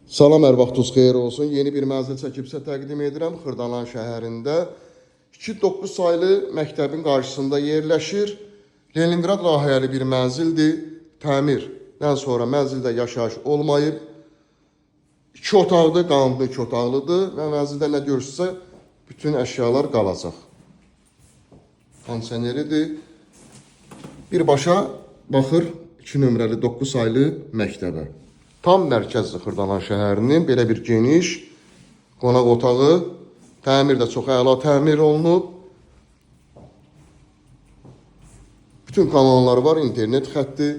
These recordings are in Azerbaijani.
Salam, hər vaxtınız xeyir olsun. Yeni bir mənzil çəkib sizə təqdim edirəm. Xırdalan şəhərində 2-9 saylı məktəbin qarşısında yerləşir. Leningrad layihəli bir mənzildir. Təmirdən sonra mənzildə yaşayış olmayıb. 2 otaqlı, qanunlu 2 otaqlıdır və mənzildə nə görürsünüzsə bütün əşyalar qalacaq. Kondisioneridir. Birbaşa baxır 2 nömrəli 9 saylı məktəbə. Tam mərkəzli Xırdalan şəhərinin belə bir geniş qonaq otağı. Təmir də çox əla təmir olunub. Bütün kanalları var, internet xətti.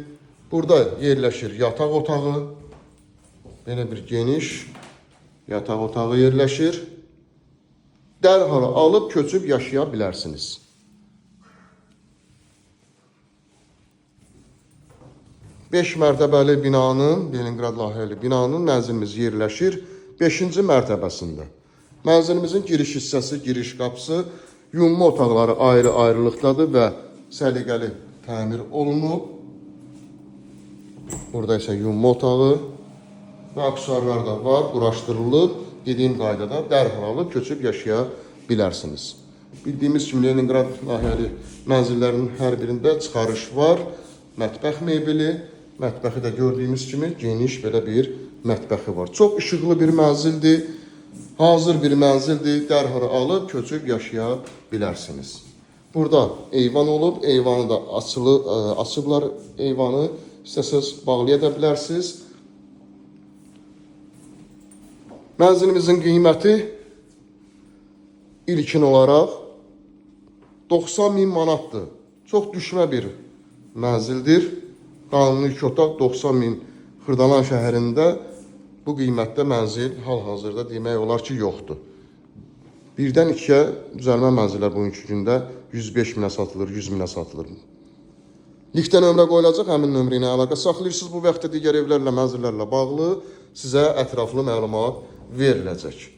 Burada yerləşir yataq otağı. Belə bir geniş yataq otağı yerləşir. Dərhal alıb köçüb yaşaya bilərsiniz. Beş mərtəbəli binanın, Leningrad layihəli binanın mənzilimiz yerləşir 5-ci mərtəbəsində. Mənzilimizin giriş hissəsi, giriş qapısı, yumma otaqları ayrı-ayrılıqdadır və səliqəli təmir olunub. Burada isə yumma otağı və aksesuarlar da var, quraşdırılıb. Dediyim qaydada dərhal alıb köçüb yaşaya bilərsiniz. Bildiyimiz kimi Leningrad layihəli mənzillərinin hər birində çıxarış var. Mətbəx mebeli. Mətbəxi də gördüyümüz kimi geniş belə bir mətbəxi var. Çox işıqlı bir mənzildir. Hazır bir mənzildir. Dərhal alıb köçüb yaşaya bilərsiniz. Burada eyvan olub. Eyvanı da açıblar eyvanı. İstəsəz bağlaya da bilərsiniz. Mənzilimizin qiyməti ilkin olaraq 90.000 manatdır. Çox düşmə bir mənzildir. Qanunlu 2 otaq 90.000 Xırdalan şəhərində bu qiymətdə mənzil hal-hazırda demək olar ki, yoxdur. 1-dən 2-yə düzəlmə mənzillər bugünkü gündə 105.000-ə satılır, 100.000-ə satılır. Liftə nömrə qoyulacaq, həmin nömrə ilə əlaqə saxlayırsınız. Bu vaxtda digər evlərlə, mənzillərlə bağlı sizə ətraflı məlumat veriləcək.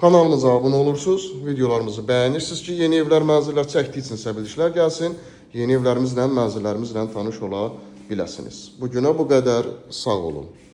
Kanalımıza abunə olursunuz, videolarımızı bəyənirsiniz ki, yeni evlər, mənzillər çəkdiyi üçün sizə bildirişlər gəlsin. Yeni evlərimizlə, mənzillərimizlə tanış ola biləsiniz. Bugünə bu qədər, sağ olun.